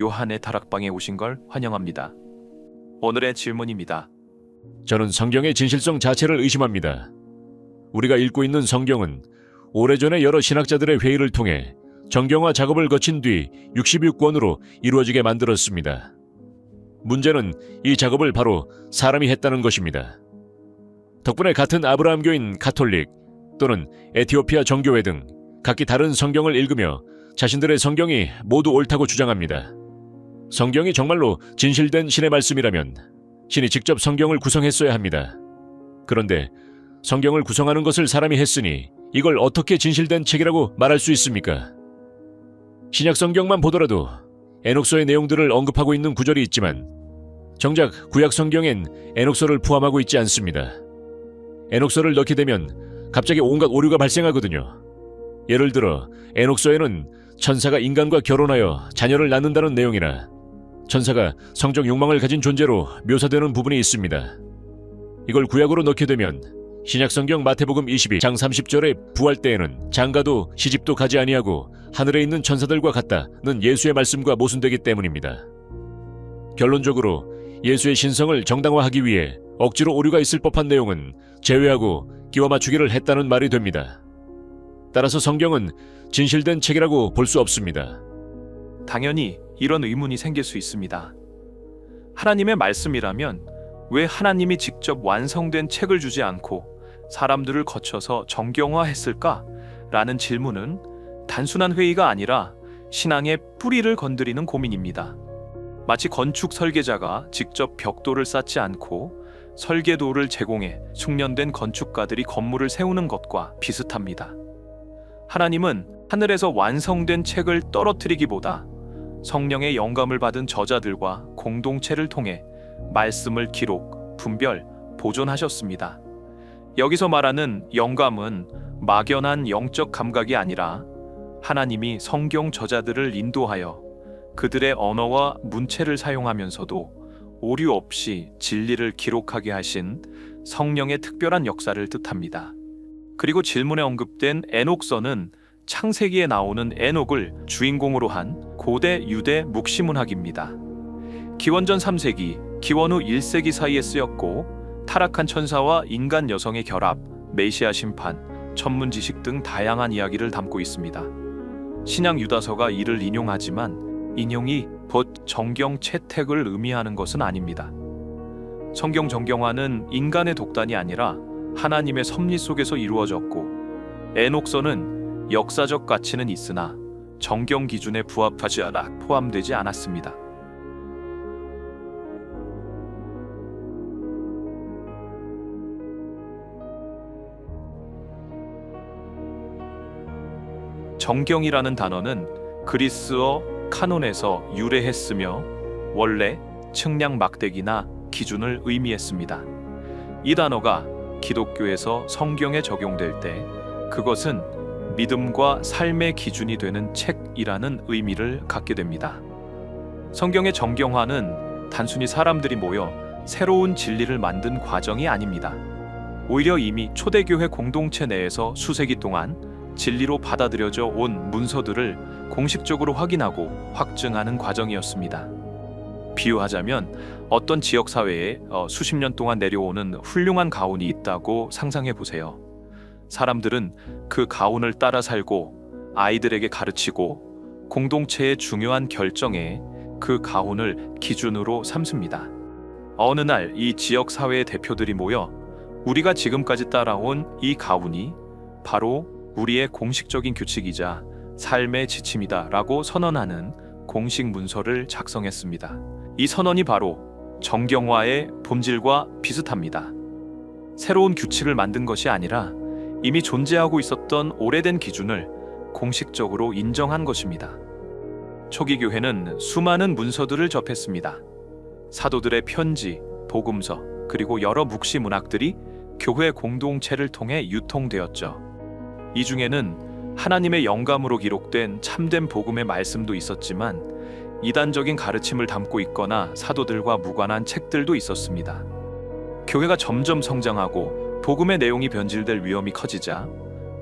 요한의 다락방에 오신 걸 환영합니다. 오늘의 질문입니다. 저는 성경의 진실성 자체를 의심합니다. 우리가 읽고 있는 성경은 오래전에 여러 신학자들의 회의를 통해 정경화 작업을 거친 뒤 66권으로 이루어지게 만들었습니다. 문제는 이 작업을 바로 사람이 했다는 것입니다. 덕분에 같은 아브라함교인 가톨릭 또는 에티오피아 정교회 등 각기 다른 성경을 읽으며 자신들의 성경이 모두 옳다고 주장합니다. 성경이 정말로 진실된 신의 말씀이라면 신이 직접 성경을 구성했어야 합니다. 그런데 성경을 구성하는 것을 사람이 했으니 이걸 어떻게 진실된 책이라고 말할 수 있습니까? 신약 성경만 보더라도 에녹서의 내용들을 언급하고 있는 구절이 있지만 정작 구약 성경엔 에녹서를 포함하고 있지 않습니다. 에녹서를 넣게 되면 갑자기 온갖 오류가 발생하거든요. 예를 들어 에녹서에는 천사가 인간과 결혼하여 자녀를 낳는다는 내용이나 천사가 성적 욕망을 가진 존재로 묘사되는 부분이 있습니다. 이걸 구약으로 넣게 되면 신약성경 마태복음 22장 30절의 부활 때에는 장가도 시집도 가지 아니하고 하늘에 있는 천사들과 같다는 예수의 말씀과 모순되기 때문입니다. 결론적으로 예수의 신성을 정당화하기 위해 억지로 오류가 있을 법한 내용은 제외하고 끼워 맞추기를 했다는 말이 됩니다. 따라서 성경은 진실된 책이라고 볼 수 없습니다. 당연히 이런 의문이 생길 수 있습니다. 하나님의 말씀이라면 왜 하나님이 직접 완성된 책을 주지 않고 사람들을 거쳐서 정경화했을까? 라는 질문은 단순한 회의가 아니라 신앙의 뿌리를 건드리는 고민입니다. 마치 건축 설계자가 직접 벽돌을 쌓지 않고 설계도를 제공해 숙련된 건축가들이 건물을 세우는 것과 비슷합니다. 하나님은 하늘에서 완성된 책을 떨어뜨리기보다 성령의 영감을 받은 저자들과 공동체를 통해 말씀을 기록, 분별, 보존하셨습니다. 여기서 말하는 영감은 막연한 영적 감각이 아니라 하나님이 성경 저자들을 인도하여 그들의 언어와 문체를 사용하면서도 오류 없이 진리를 기록하게 하신 성령의 특별한 역사를 뜻합니다. 그리고 질문에 언급된 에녹서는 창세기에 나오는 에녹을 주인공으로 한 고대 유대 묵시문학입니다. 기원전 3세기, 기원 후 1세기 사이에 쓰였고 타락한 천사와 인간 여성의 결합, 메시아 심판, 천문 지식 등 다양한 이야기를 담고 있습니다. 신약 유다서가 이를 인용하지만 인용이 곧 정경 채택을 의미하는 것은 아닙니다. 성경 정경화는 인간의 독단이 아니라 하나님의 섭리 속에서 이루어졌고 에녹서는 역사적 가치는 있으나 정경 기준에 부합하지 않아 포함되지 않았습니다. 정경이라는 단어는 그리스어 카논에서 유래했으며 원래 측량 막대기나 기준을 의미했습니다. 이 단어가 기독교에서 성경에 적용될 때 그것은 믿음과 삶의 기준이 되는 책이라는 의미를 갖게 됩니다. 성경의 정경화는 단순히 사람들이 모여 새로운 진리를 만든 과정이 아닙니다. 오히려 이미 초대교회 공동체 내에서 수세기 동안 진리로 받아들여져 온 문서들을 공식적으로 확인하고 확증하는 과정이었습니다. 비유하자면 어떤 지역 사회에 수십 년 동안 내려오는 훌륭한 가훈이 있다고 상상해 보세요. 사람들은 그 가훈을 따라 살고 아이들에게 가르치고 공동체의 중요한 결정에 그 가훈을 기준으로 삼습니다. 어느 날 이 지역 사회의 대표들이 모여 우리가 지금까지 따라온 이 가훈이 바로 우리의 공식적인 규칙이자 삶의 지침이다 라고 선언하는 공식 문서를 작성했습니다. 이 선언이 바로 정경화의 본질과 비슷합니다. 새로운 규칙을 만든 것이 아니라 이미 존재하고 있었던 오래된 기준을 공식적으로 인정한 것입니다. 초기 교회는 수많은 문서들을 접했습니다. 사도들의 편지, 복음서, 그리고 여러 묵시 문학들이 교회 공동체를 통해 유통되었죠. 이 중에는 하나님의 영감으로 기록된 참된 복음의 말씀도 있었지만 이단적인 가르침을 담고 있거나 사도들과 무관한 책들도 있었습니다. 교회가 점점 성장하고 복음의 내용이 변질될 위험이 커지자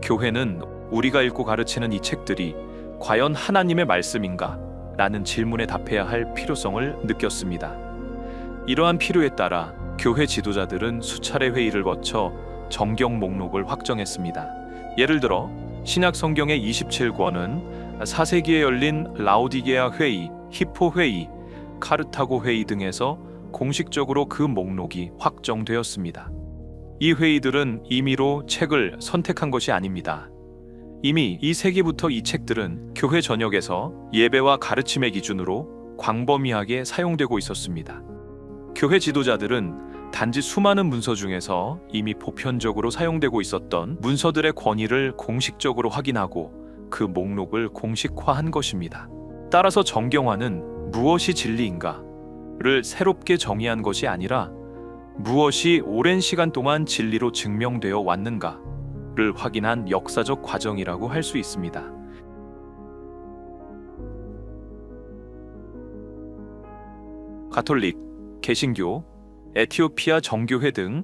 교회는 우리가 읽고 가르치는 이 책들이 과연 하나님의 말씀인가 라는 질문에 답해야 할 필요성을 느꼈습니다. 이러한 필요에 따라 교회 지도자들은 수차례 회의를 거쳐 정경 목록을 확정했습니다. 예를 들어 신약 성경의 27권은 4세기에 열린 라오디게아 회의, 히포 회의, 카르타고 회의 등에서 공식적으로 그 목록이 확정되었습니다. 이 회의들은 임의로 책을 선택한 것이 아닙니다. 이미 2세기부터 이 책들은 교회 전역에서 예배와 가르침의 기준으로 광범위하게 사용되고 있었습니다. 교회 지도자들은 단지 수많은 문서 중에서 이미 보편적으로 사용되고 있었던 문서들의 권위를 공식적으로 확인하고 그 목록을 공식화한 것입니다. 따라서 정경화는 무엇이 진리인가를 새롭게 정의한 것이 아니라 무엇이 오랜 시간 동안 진리로 증명되어 왔는가를 확인한 역사적 과정이라고 할 수 있습니다. 가톨릭, 개신교, 에티오피아 정교회 등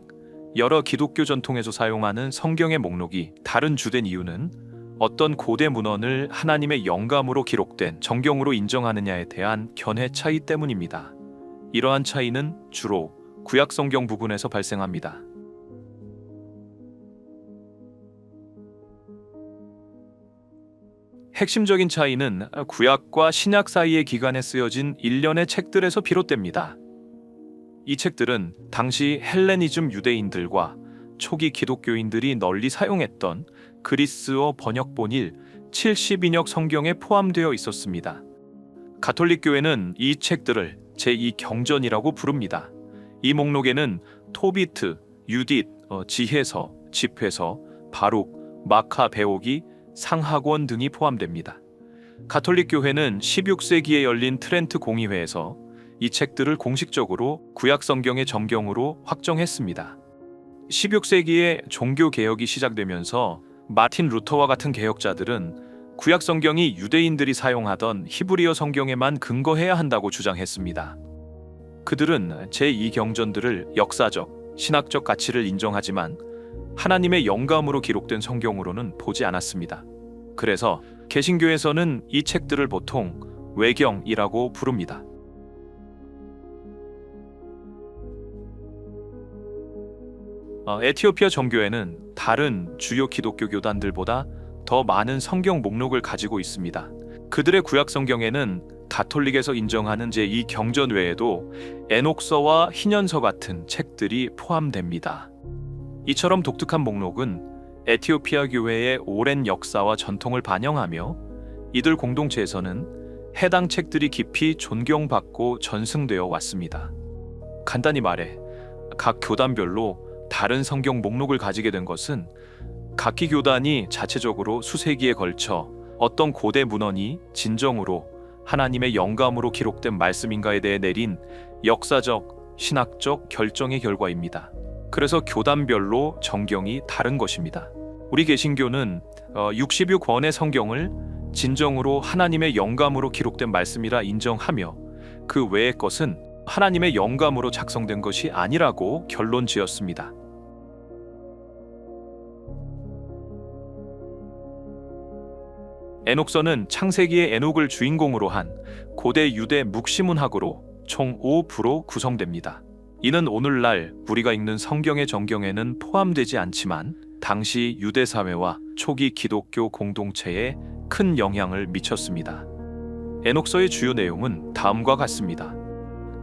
여러 기독교 전통에서 사용하는 성경의 목록이 다른 주된 이유는 어떤 고대 문헌을 하나님의 영감으로 기록된 정경으로 인정하느냐에 대한 견해 차이 때문입니다. 이러한 차이는 주로 구약 성경 부분에서 발생합니다. 핵심적인 차이는 구약과 신약 사이의 기간에 쓰여진 일련의 책들에서 비롯됩니다. 이 책들은 당시 헬레니즘 유대인들과 초기 기독교인들이 널리 사용했던 그리스어 번역본일 70인역 성경에 포함되어 있었습니다. 가톨릭 교회는 이 책들을 제2경전이라고 부릅니다. 이 목록에는 토비트, 유딧, 지혜서, 집회서, 바룩, 마카베오기, 상하권 등이 포함됩니다. 가톨릭 교회는 16세기에 열린 트렌트 공의회에서 이 책들을 공식적으로 구약 성경의 정경으로 확정했습니다. 16세기에 종교 개혁이 시작되면서 마틴 루터와 같은 개혁자들은 구약 성경이 유대인들이 사용하던 히브리어 성경에만 근거해야 한다고 주장했습니다. 그들은 제2경전들을 역사적, 신학적 가치를 인정하지만 하나님의 영감으로 기록된 성경으로는 보지 않았습니다. 그래서 개신교에서는 이 책들을 보통 외경이라고 부릅니다. 에티오피아 정교회는 다른 주요 기독교 교단들보다 더 많은 성경 목록을 가지고 있습니다. 그들의 구약 성경에는 가톨릭에서 인정하는 제2경전 외에도 에녹서와 희년서 같은 책들이 포함됩니다. 이처럼 독특한 목록은 에티오피아 교회의 오랜 역사와 전통을 반영하며 이들 공동체에서는 해당 책들이 깊이 존경받고 전승되어 왔습니다. 간단히 말해 각 교단별로 다른 성경 목록을 가지게 된 것은 각기 교단이 자체적으로 수세기에 걸쳐 어떤 고대 문헌이 진정으로 하나님의 영감으로 기록된 말씀인가에 대해 내린 역사적, 신학적 결정의 결과입니다. 그래서 교단별로 정경이 다른 것입니다. 우리 개신교는 66권의 성경을 진정으로 하나님의 영감으로 기록된 말씀이라 인정하며 그 외의 것은 하나님의 영감으로 작성된 것이 아니라고 결론 지었습니다. 에녹서는 창세기의 에녹을 주인공으로 한 고대 유대 묵시문학으로 총 5부로 구성됩니다. 이는 오늘날 우리가 읽는 성경의 정경에는 포함되지 않지만 당시 유대 사회와 초기 기독교 공동체에 큰 영향을 미쳤습니다. 에녹서의 주요 내용은 다음과 같습니다.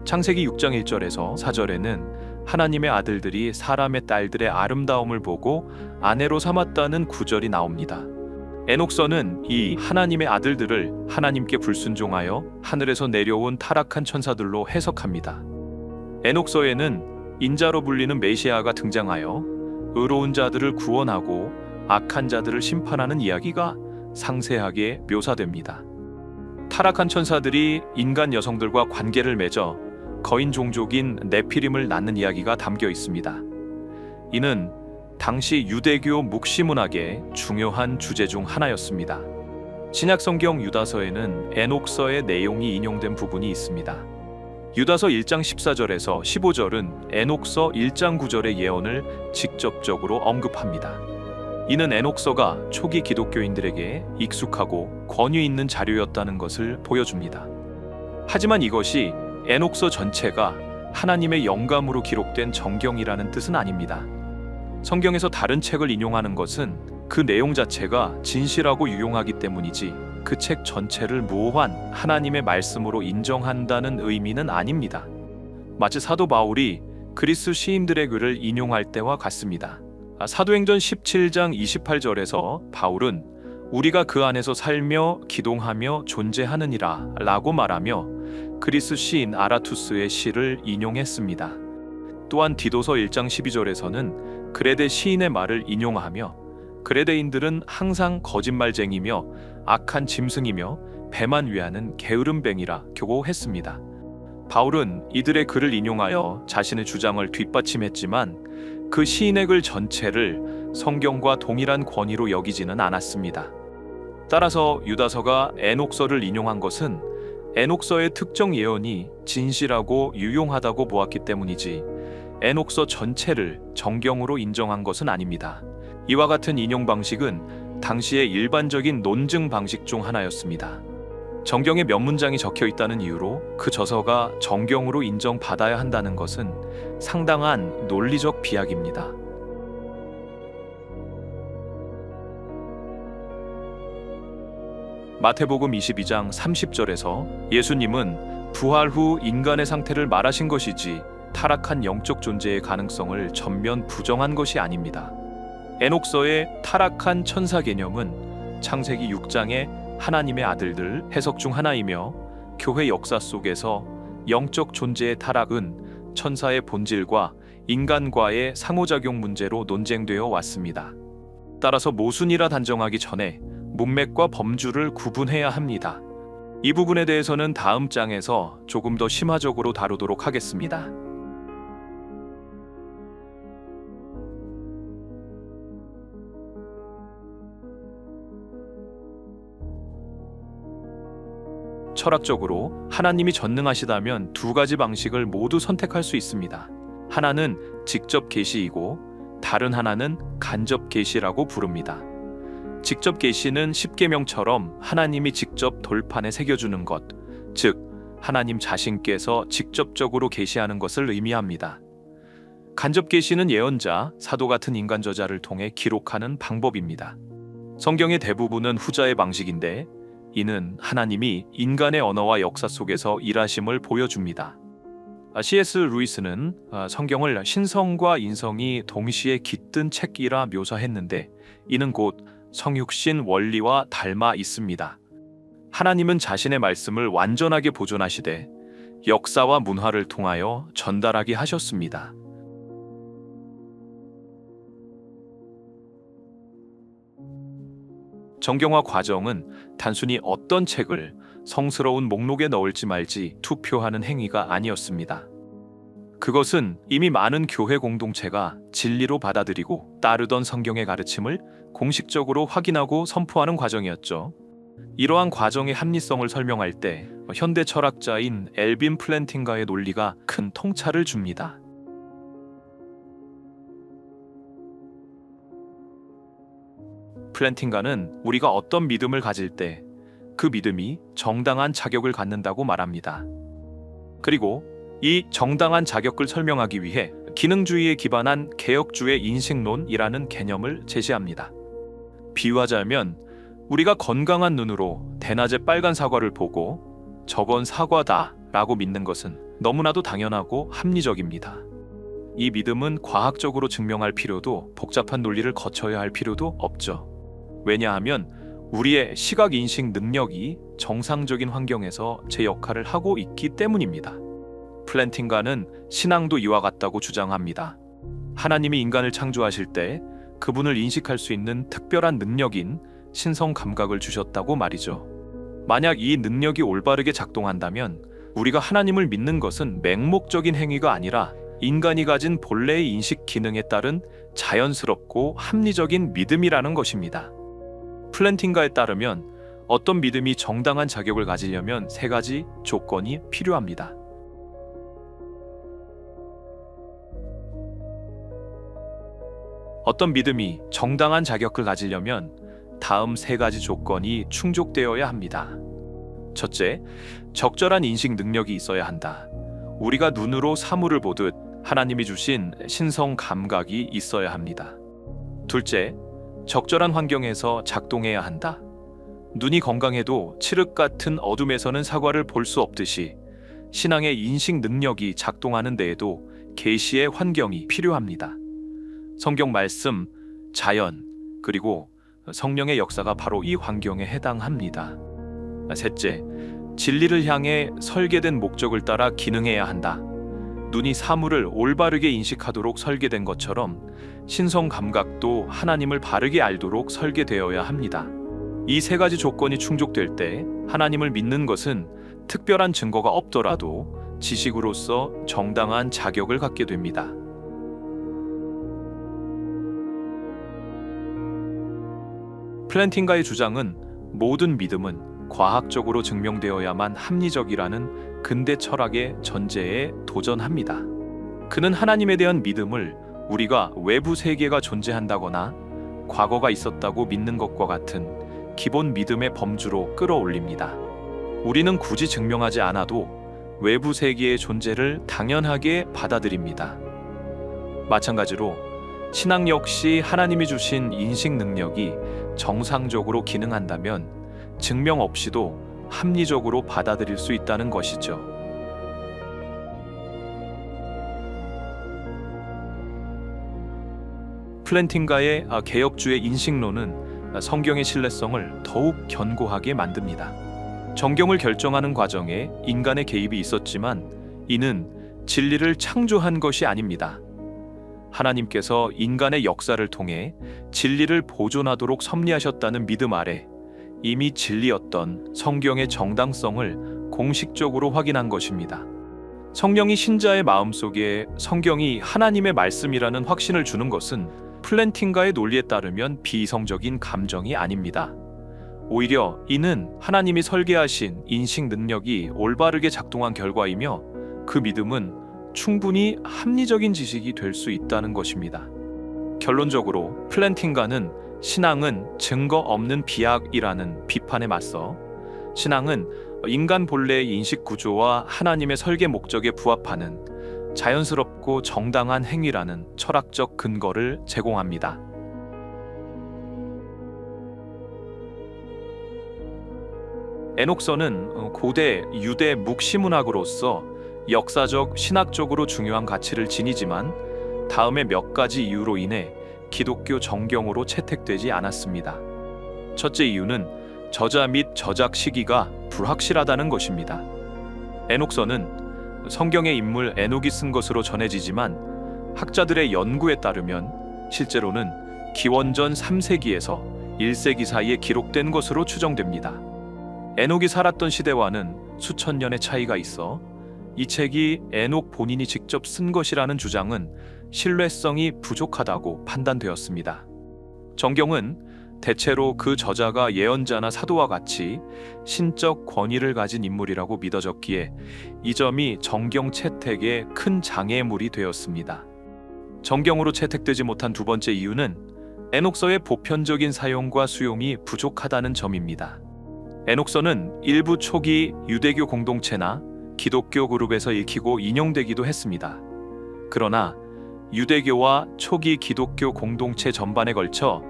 창세기 6장 1절에서 4절에는 하나님의 아들들이 사람의 딸들의 아름다움을 보고 아내로 삼았다는 구절이 나옵니다. 에녹서는 이 하나님의 아들들을 하나님께 불순종하여 하늘에서 내려온 타락한 천사들로 해석합니다. 에녹서에는 인자로 불리는 메시아가 등장하여 의로운 자들을 구원하고 악한 자들을 심판하는 이야기가 상세하게 묘사됩니다. 타락한 천사들이 인간 여성들과 관계를 맺어 거인 종족인 네피림을 낳는 이야기가 담겨 있습니다. 이는 당시 유대교 묵시문학의 중요한 주제 중 하나였습니다. 신약성경 유다서에는 에녹서의 내용이 인용된 부분이 있습니다. 유다서 1장 14절에서 15절은 에녹서 1장 9절의 예언을 직접적으로 언급합니다. 이는 에녹서가 초기 기독교인들에게 익숙하고 권위 있는 자료였다는 것을 보여줍니다. 하지만 이것이 에녹서 전체가 하나님의 영감으로 기록된 정경이라는 뜻은 아닙니다. 성경에서 다른 책을 인용하는 것은 그 내용 자체가 진실하고 유용하기 때문이지 그 책 전체를 무오한 하나님의 말씀으로 인정한다는 의미는 아닙니다. 마치 사도 바울이 그리스 시인들의 글을 인용할 때와 같습니다. 사도행전 17장 28절에서 바울은 우리가 그 안에서 살며 기동하며 존재하느니라 라고 말하며 그리스 시인 아라투스의 시를 인용했습니다. 또한 디도서 1장 12절에서는 그레데 시인의 말을 인용하며 그레데인들은 항상 거짓말쟁이며 악한 짐승이며 배만 위하는 게으름뱅이라 교고했습니다. 바울은 이들의 글을 인용하여 자신의 주장을 뒷받침했지만 그 시인의 글 전체를 성경과 동일한 권위로 여기지는 않았습니다. 따라서 유다서가 에녹서를 인용한 것은 에녹서의 특정 예언이 진실하고 유용하다고 보았기 때문이지 에녹서 전체를 정경으로 인정한 것은 아닙니다. 이와 같은 인용 방식은 당시의 일반적인 논증 방식 중 하나였습니다. 정경에 몇 문장이 적혀 있다는 이유로 그 저서가 정경으로 인정받아야 한다는 것은 상당한 논리적 비약입니다. 마태복음 22장 30절에서 예수님은 부활 후 인간의 상태를 말하신 것이지 타락한 영적 존재의 가능성을 전면 부정한 것이 아닙니다. 에녹서의 타락한 천사 개념은 창세기 6장의 하나님의 아들들 해석 중 하나이며 교회 역사 속에서 영적 존재의 타락은 천사의 본질과 인간과의 상호작용 문제로 논쟁되어 왔습니다. 따라서 모순이라 단정하기 전에 문맥과 범주를 구분해야 합니다. 이 부분에 대해서는 다음 장에서 조금 더 심화적으로 다루도록 하겠습니다. 철학적으로 하나님이 전능하시다면 두 가지 방식을 모두 선택할 수 있습니다. 하나는 직접 계시이고 다른 하나는 간접 계시라고 부릅니다. 직접 계시는 십계명처럼 하나님이 직접 돌판에 새겨주는 것, 즉 하나님 자신께서 직접적으로 계시하는 것을 의미합니다. 간접 계시는 예언자, 사도 같은 인간 저자를 통해 기록하는 방법입니다. 성경의 대부분은 후자의 방식인데 이는 하나님이 인간의 언어와 역사 속에서 일하심을 보여줍니다. C.S. 루이스는 성경을 신성과 인성이 동시에 깃든 책이라 묘사했는데 이는 곧 성육신 원리와 닮아 있습니다. 하나님은 자신의 말씀을 완전하게 보존하시되 역사와 문화를 통하여 전달하게 하셨습니다. 정경화 과정은 단순히 어떤 책을 성스러운 목록에 넣을지 말지 투표하는 행위가 아니었습니다. 그것은 이미 많은 교회 공동체가 진리로 받아들이고 따르던 성경의 가르침을 공식적으로 확인하고 선포하는 과정이었죠. 이러한 과정의 합리성을 설명할 때 현대 철학자인 엘빈 플랜팅가의 논리가 큰 통찰을 줍니다. 플랜팅가는 우리가 어떤 믿음을 가질 때 그 믿음이 정당한 자격을 갖는다고 말합니다. 그리고 이 정당한 자격을 설명하기 위해 기능주의에 기반한 개혁주의 인식론이라는 개념을 제시합니다. 비유하자면 우리가 건강한 눈으로 대낮에 빨간 사과를 보고 저건 사과다 라고 믿는 것은 너무나도 당연하고 합리적입니다. 이 믿음은 과학적으로 증명할 필요도 복잡한 논리를 거쳐야 할 필요도 없죠. 왜냐하면 우리의 시각 인식 능력이 정상적인 환경에서 제 역할을 하고 있기 때문입니다. 플랜팅가는 신앙도 이와 같다고 주장합니다. 하나님이 인간을 창조하실 때 그분을 인식할 수 있는 특별한 능력인 신성 감각을 주셨다고 말이죠. 만약 이 능력이 올바르게 작동한다면 우리가 하나님을 믿는 것은 맹목적인 행위가 아니라 인간이 가진 본래의 인식 기능에 따른 자연스럽고 합리적인 믿음이라는 것입니다. 플랜팅가에 따르면 어떤 믿음이 정당한 자격을 가지려면 세 가지 조건이 필요합니다. 어떤 믿음이 정당한 자격을 가지려면 다음 세 가지 조건이 충족되어야 합니다. 첫째, 적절한 인식 능력이 있어야 한다. 우리가 눈으로 사물을 보듯 하나님이 주신 신성 감각이 있어야 합니다. 둘째, 적절한 환경에서 작동해야 한다. 눈이 건강해도 칠흑 같은 어둠에서는 사과를 볼 수 없듯이 신앙의 인식 능력이 작동하는 데에도 계시의 환경이 필요합니다. 성경 말씀, 자연, 그리고 성령의 역사가 바로 이 환경에 해당합니다. 셋째, 진리를 향해 설계된 목적을 따라 기능해야 한다. 눈이 사물을 올바르게 인식하도록 설계된 것처럼 신성 감각도 하나님을 바르게 알도록 설계되어야 합니다. 이 세 가지 조건이 충족될 때 하나님을 믿는 것은 특별한 증거가 없더라도 지식으로서 정당한 자격을 갖게 됩니다. 플랜팅가의 주장은 모든 믿음은 과학적으로 증명되어야만 합리적이라는 근대 철학의 전제에 도전합니다. 그는 하나님에 대한 믿음을 우리가 외부 세계가 존재한다거나 과거가 있었다고 믿는 것과 같은 기본 믿음의 범주로 끌어올립니다. 우리는 굳이 증명하지 않아도 외부 세계의 존재를 당연하게 받아들입니다. 마찬가지로 신앙 역시 하나님이 주신 인식 능력이 정상적으로 기능한다면 증명 없이도 합리적으로 받아들일 수 있다는 것이죠. 플랜팅가의 개혁주의 인식론은 성경의 신뢰성을 더욱 견고하게 만듭니다. 정경을 결정하는 과정에 인간의 개입이 있었지만 이는 진리를 창조한 것이 아닙니다. 하나님께서 인간의 역사를 통해 진리를 보존하도록 섭리하셨다는 믿음 아래 이미 진리였던 성경의 정당성을 공식적으로 확인한 것입니다. 성령이 신자의 마음속에 성경이 하나님의 말씀이라는 확신을 주는 것은 플랜팅가의 논리에 따르면 비이성적인 감정이 아닙니다. 오히려 이는 하나님이 설계하신 인식 능력이 올바르게 작동한 결과이며 그 믿음은 충분히 합리적인 지식이 될 수 있다는 것입니다. 결론적으로 플랜팅가는 신앙은 증거 없는 비약이라는 비판에 맞서 신앙은 인간 본래의 인식 구조와 하나님의 설계 목적에 부합하는 자연스럽고 정당한 행위라는 철학적 근거를 제공합니다. 에녹서는 고대 유대 묵시문학으로서 역사적, 신학적으로 중요한 가치를 지니지만 다음의 몇 가지 이유로 인해 기독교 정경으로 채택되지 않았습니다. 첫째 이유는 저자 및 저작 시기가 불확실하다는 것입니다. 에녹서는 성경의 인물 에녹이 쓴 것으로 전해지지만 학자들의 연구에 따르면 실제로는 기원전 3세기에서 1세기 사이에 기록된 것으로 추정됩니다. 에녹이 살았던 시대와는 수천 년의 차이가 있어 이 책이 에녹 본인이 직접 쓴 것이라는 주장은 신뢰성이 부족하다고 판단되었습니다. 정경은 대체로 그 저자가 예언자나 사도와 같이 신적 권위를 가진 인물이라고 믿어졌기에 이 점이 정경 채택에 큰 장애물이 되었습니다. 정경으로 채택되지 못한 두 번째 이유는 에녹서의 보편적인 사용과 수용이 부족하다는 점입니다. 에녹서는 일부 초기 유대교 공동체나 기독교 그룹에서 읽히고 인용되기도 했습니다. 그러나 유대교와 초기 기독교 공동체 전반에 걸쳐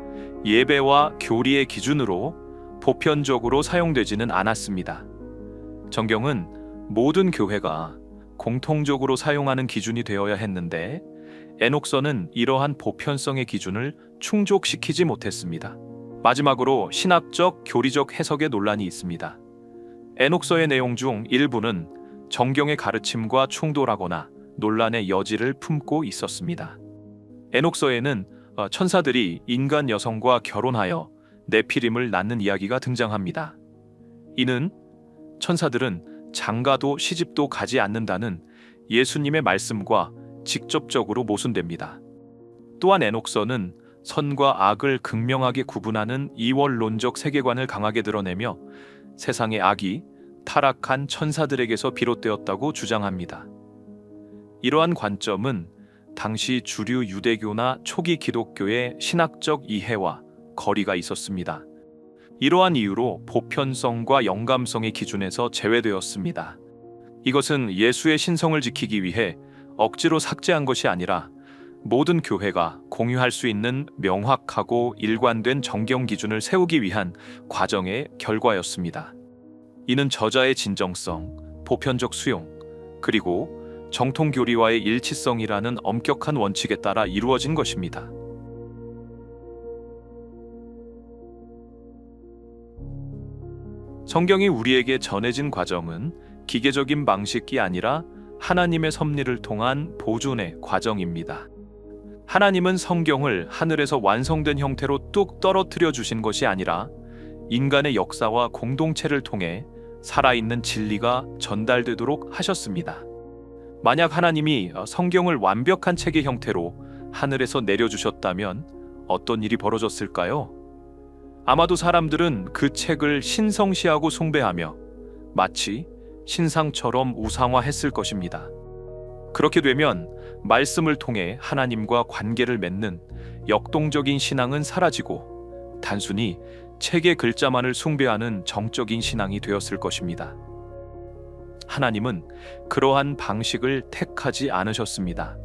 예배와 교리의 기준으로 보편적으로 사용되지는 않았습니다. 정경은 모든 교회가 공통적으로 사용하는 기준이 되어야 했는데 에녹서는 이러한 보편성의 기준을 충족시키지 못했습니다. 마지막으로 신학적, 교리적 해석의 논란이 있습니다. 에녹서의 내용 중 일부는 정경의 가르침과 충돌하거나 논란의 여지를 품고 있었습니다. 에녹서에는 천사들이 인간 여성과 결혼하여 네피림을 낳는 이야기가 등장합니다. 이는 천사들은 장가도 시집도 가지 않는다는 예수님의 말씀과 직접적으로 모순됩니다. 또한 에녹서는 선과 악을 극명하게 구분하는 이원론적 세계관을 강하게 드러내며 세상의 악이 타락한 천사들에게서 비롯되었다고 주장합니다. 이러한 관점은 당시 주류 유대교나 초기 기독교의 신학적 이해와 거리가 있었습니다. 이러한 이유로 보편성과 영감성의 기준에서 제외되었습니다. 이것은 예수의 신성을 지키기 위해 억지로 삭제한 것이 아니라 모든 교회가 공유할 수 있는 명확하고 일관된 정경 기준을 세우기 위한 과정의 결과였습니다. 이는 저자의 진정성, 보편적 수용, 그리고 정통 교리와의 일치성이라는 엄격한 원칙에 따라 이루어진 것입니다. 성경이 우리에게 전해진 과정은 기계적인 방식이 아니라 하나님의 섭리를 통한 보존의 과정입니다. 하나님은 성경을 하늘에서 완성된 형태로 뚝 떨어뜨려 주신 것이 아니라 인간의 역사와 공동체를 통해 살아있는 진리가 전달되도록 하셨습니다. 만약 하나님이 성경을 완벽한 책의 형태로 하늘에서 내려주셨다면 어떤 일이 벌어졌을까요? 아마도 사람들은 그 책을 신성시하고 숭배하며 마치 신상처럼 우상화했을 것입니다. 그렇게 되면 말씀을 통해 하나님과 관계를 맺는 역동적인 신앙은 사라지고 단순히 책의 글자만을 숭배하는 정적인 신앙이 되었을 것입니다. 하나님은 그러한 방식을 택하지 않으셨습니다.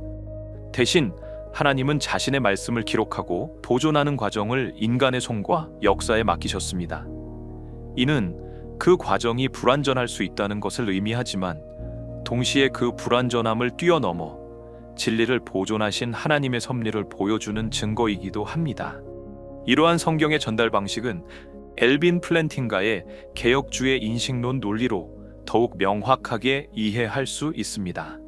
대신 하나님은 자신의 말씀을 기록하고 보존하는 과정을 인간의 손과 역사에 맡기셨습니다. 이는 그 과정이 불완전할 수 있다는 것을 의미하지만 동시에 그 불완전함을 뛰어넘어 진리를 보존하신 하나님의 섭리를 보여주는 증거이기도 합니다. 이러한 성경의 전달 방식은 엘빈 플랜팅가의 개혁주의 인식론 논리로 더욱 명확하게 이해할 수 있습니다.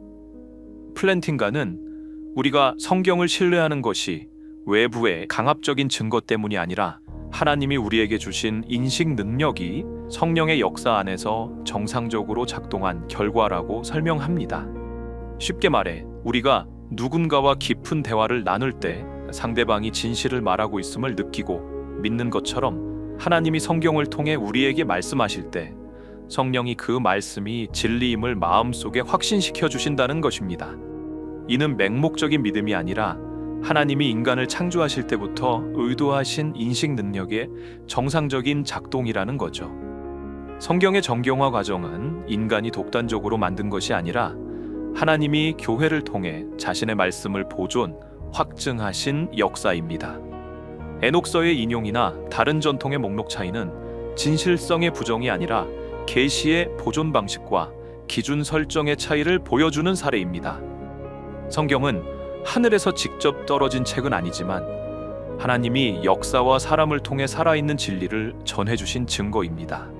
플랜팅가는 우리가 성경을 신뢰하는 것이 외부의 강압적인 증거 때문이 아니라 하나님이 우리에게 주신 인식 능력이 성령의 역사 안에서 정상적으로 작동한 결과라고 설명합니다. 쉽게 말해 우리가 누군가와 깊은 대화를 나눌 때 상대방이 진실을 말하고 있음을 느끼고 믿는 것처럼 하나님이 성경을 통해 우리에게 말씀하실 때 성령이 그 말씀이 진리임을 마음속에 확신시켜 주신다는 것입니다. 이는 맹목적인 믿음이 아니라 하나님이 인간을 창조하실 때부터 의도하신 인식 능력의 정상적인 작동이라는 거죠. 성경의 정경화 과정은 인간이 독단적으로 만든 것이 아니라 하나님이 교회를 통해 자신의 말씀을 보존, 확증하신 역사입니다. 에녹서의 인용이나 다른 전통의 목록 차이는 진실성의 부정이 아니라 계시의 보존 방식과 기준 설정의 차이를 보여주는 사례입니다. 성경은 하늘에서 직접 떨어진 책은 아니지만 하나님이 역사와 사람을 통해 살아있는 진리를 전해주신 증거입니다.